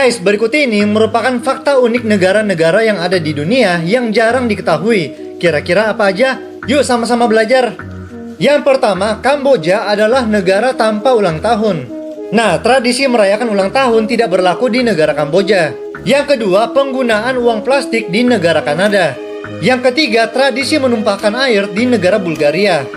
Guys, berikut ini merupakan fakta unik negara-negara yang ada di dunia yang jarang diketahui. Kira-kira apa aja? Yuk sama-sama belajar. Yang pertama, Kamboja adalah negara tanpa ulang tahun. Nah, tradisi merayakan ulang tahun tidak berlaku di negara Kamboja. Yang kedua, penggunaan uang plastik di negara Kanada. Yang ketiga, tradisi menumpahkan air di negara Bulgaria.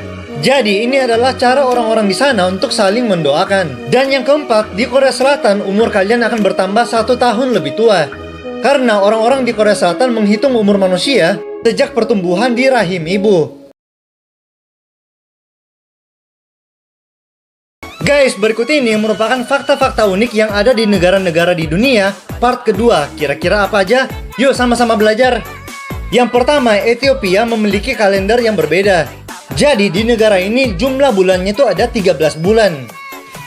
Jadi ini adalah cara orang-orang di sana untuk saling mendoakan. Dan yang keempat, di Korea Selatan umur kalian akan bertambah 1 tahun lebih tua. Karena orang-orang di Korea Selatan menghitung umur manusia sejak pertumbuhan di rahim ibu. Guys, berikut ini merupakan fakta-fakta unik yang ada di negara-negara di dunia. Part kedua, kira-kira apa aja? Yuk sama-sama belajar. Yang pertama, Ethiopia memiliki kalender yang berbeda. Jadi di negara ini jumlah bulannya itu ada 13 bulan.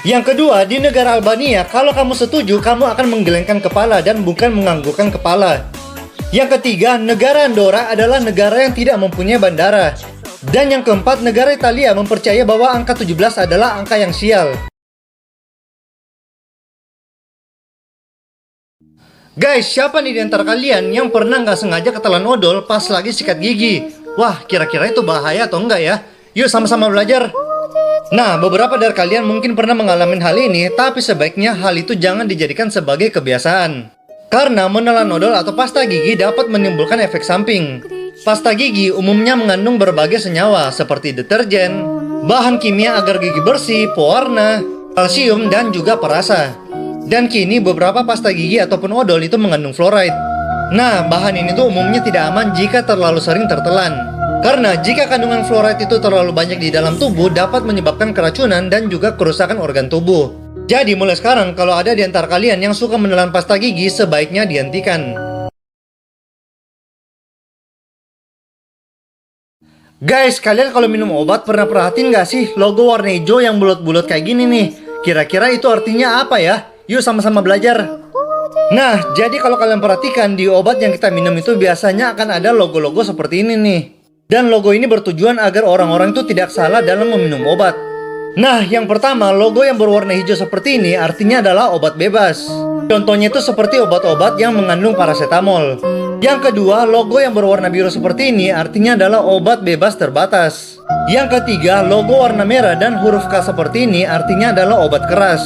Yang kedua, di negara Albania, kalau kamu setuju, kamu akan menggelengkan kepala dan bukan menganggukkan kepala. Yang ketiga, negara Andorra adalah negara yang tidak mempunyai bandara. Dan yang keempat, negara Italia mempercaya bahwa angka 17 adalah angka yang sial. Guys, siapa nih di antara kalian yang pernah nggak sengaja ketelan odol pas lagi sikat gigi? Wah, kira-kira itu bahaya atau enggak ya? Yuk sama-sama belajar. Nah, beberapa dari kalian mungkin pernah mengalami hal ini, tapi sebaiknya hal itu jangan dijadikan sebagai kebiasaan. Karena menelan odol atau pasta gigi dapat menimbulkan efek samping. Pasta gigi umumnya mengandung berbagai senyawa seperti deterjen, bahan kimia agar gigi bersih, pewarna, kalsium, dan juga perasa. Dan kini beberapa pasta gigi ataupun odol itu mengandung fluoride. Nah, bahan ini tuh umumnya tidak aman jika terlalu sering tertelan. Karena jika kandungan fluoride itu terlalu banyak di dalam tubuh dapat menyebabkan keracunan dan juga kerusakan organ tubuh. Jadi mulai sekarang kalau ada di antara kalian yang suka menelan pasta gigi, sebaiknya dihentikan. Guys, kalian kalau minum obat pernah perhatiin gak sih logo warna hijau yang bulat-bulat kayak gini nih? Kira-kira itu artinya apa ya? Yuk sama-sama belajar. Nah, jadi kalau kalian perhatikan di obat yang kita minum itu biasanya akan ada logo-logo seperti ini nih. Dan logo ini bertujuan agar orang-orang itu tidak salah dalam meminum obat. Nah, yang pertama, logo yang berwarna hijau seperti ini artinya adalah obat bebas. Contohnya itu seperti obat-obat yang mengandung paracetamol. Yang kedua, logo yang berwarna biru seperti ini artinya adalah obat bebas terbatas. Yang ketiga, logo warna merah dan huruf K seperti ini artinya adalah obat keras.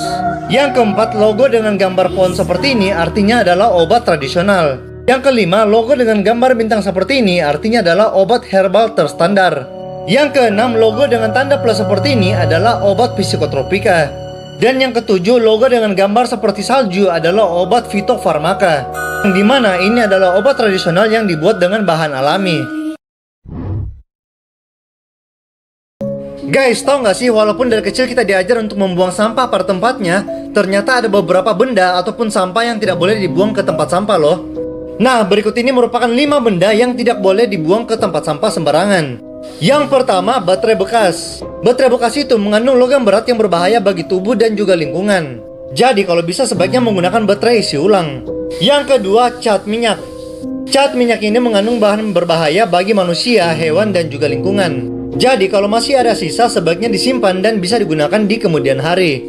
Yang keempat, logo dengan gambar pohon seperti ini artinya adalah obat tradisional. Yang kelima, logo dengan gambar bintang seperti ini artinya adalah obat herbal terstandar. Yang keenam, logo dengan tanda plus seperti ini adalah obat psikotropika. Dan yang ketujuh, logo dengan gambar seperti salju adalah obat fitofarmaka. Yang dimana ini adalah obat tradisional yang dibuat dengan bahan alami. Guys, tau gak sih, walaupun dari kecil kita diajar untuk membuang sampah pada tempatnya, ternyata ada beberapa benda ataupun sampah yang tidak boleh dibuang ke tempat sampah loh. Nah, berikut ini merupakan 5 benda yang tidak boleh dibuang ke tempat sampah sembarangan. Yang pertama, baterai bekas. Baterai bekas itu mengandung logam berat yang berbahaya bagi tubuh dan juga lingkungan. Jadi kalau bisa sebaiknya menggunakan baterai isi ulang. Yang kedua, cat minyak. Cat minyak ini mengandung bahan berbahaya bagi manusia, hewan, dan juga lingkungan. Jadi kalau masih ada sisa sebaiknya disimpan dan bisa digunakan di kemudian hari.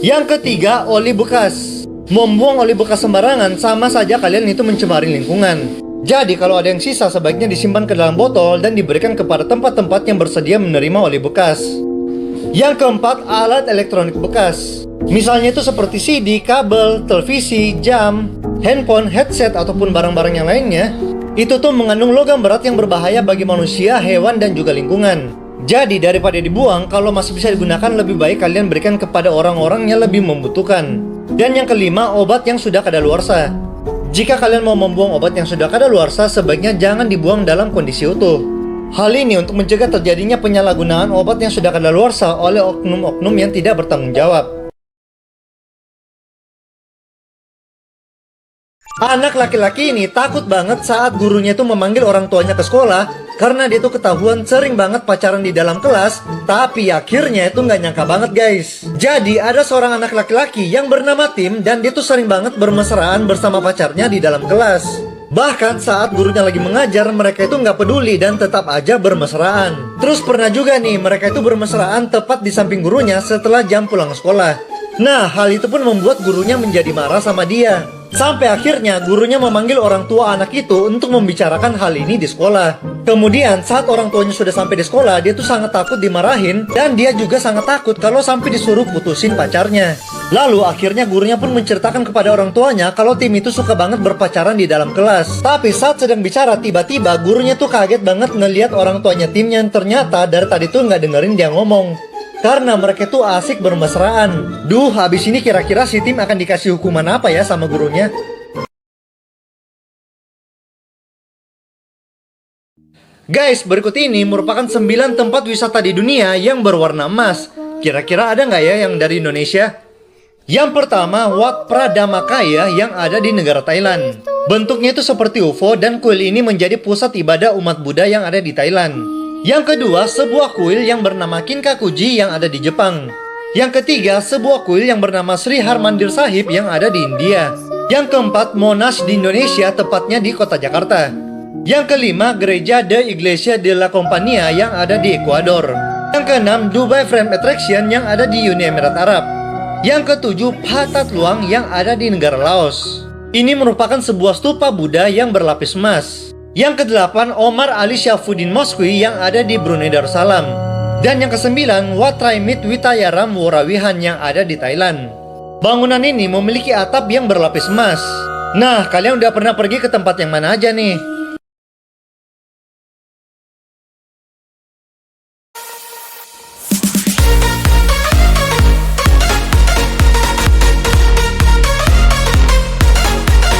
Yang ketiga, oli bekas. Membuang oli bekas sembarangan sama saja kalian itu mencemari lingkungan. Jadi kalau ada yang sisa sebaiknya disimpan ke dalam botol dan diberikan kepada tempat-tempat yang bersedia menerima oli bekas. Yang keempat, alat elektronik bekas. Misalnya itu seperti CD, kabel, televisi, jam, handphone, headset, ataupun barang-barang yang lainnya. Itu tuh mengandung logam berat yang berbahaya bagi manusia, hewan, dan juga lingkungan. Jadi daripada dibuang, kalau masih bisa digunakan lebih baik kalian berikan kepada orang-orang yang lebih membutuhkan. Dan yang kelima, obat yang sudah kadaluarsa. Jika kalian mau membuang obat yang sudah kadaluarsa, sebaiknya jangan dibuang dalam kondisi utuh. Hal ini untuk mencegah terjadinya penyalahgunaan obat yang sudah kadaluarsa oleh oknum-oknum yang tidak bertanggung jawab. Anak laki-laki ini takut banget saat gurunya itu memanggil orang tuanya ke sekolah karena dia tuh ketahuan sering banget pacaran di dalam kelas, tapi akhirnya itu nggak nyangka banget guys. Jadi ada seorang anak laki-laki yang bernama Tim dan dia tuh sering banget bermesraan bersama pacarnya di dalam kelas. Bahkan saat gurunya lagi mengajar, mereka itu nggak peduli dan tetap aja bermesraan. Terus pernah juga nih mereka itu bermesraan tepat di samping gurunya setelah jam pulang sekolah. Nah, hal itu pun membuat gurunya menjadi marah sama dia. Sampai akhirnya gurunya memanggil orang tua anak itu untuk membicarakan hal ini di sekolah. Kemudian saat orang tuanya sudah sampai di sekolah, dia tuh sangat takut dimarahin dan dia juga sangat takut kalau sampai disuruh putusin pacarnya. Lalu akhirnya gurunya pun menceritakan kepada orang tuanya kalau tim itu suka banget berpacaran di dalam kelas. Tapi saat sedang bicara tiba-tiba gurunya tuh kaget banget ngelihat orang tuanya timnya yang ternyata dari tadi tuh nggak dengerin dia ngomong. Karena mereka tuh asik bermesraan. Duh, habis ini kira-kira si tim akan dikasih hukuman apa ya sama gurunya? Guys, berikut ini merupakan 9 tempat wisata di dunia yang berwarna emas. Kira-kira ada nggak ya yang dari Indonesia? Yang pertama, Wat Pradamacaya yang ada di negara Thailand. Bentuknya itu seperti UFO dan kuil ini menjadi pusat ibadah umat Buddha yang ada di Thailand. Yang kedua, sebuah kuil yang bernama Kinkakuji yang ada di Jepang. Yang ketiga, sebuah kuil yang bernama Sri Harmandir Sahib yang ada di India. Yang keempat, Monash di Indonesia, tepatnya di kota Jakarta. Yang kelima, Gereja de Iglesia de la Compañía yang ada di Ekuador. Yang keenam, Dubai Frame Attraction yang ada di Uni Emirat Arab. Yang ketujuh, Pathat Luang yang ada di negara Laos. Ini merupakan sebuah stupa Buddha yang berlapis emas. Yang kedelapan, Omar Ali Syafuddin Mosque yang ada di Brunei Darussalam. Dan yang kesembilan, Wat Traimit Witayaram Worawihan yang ada di Thailand. Bangunan ini memiliki atap yang berlapis emas. Nah, kalian udah pernah pergi ke tempat yang mana aja nih?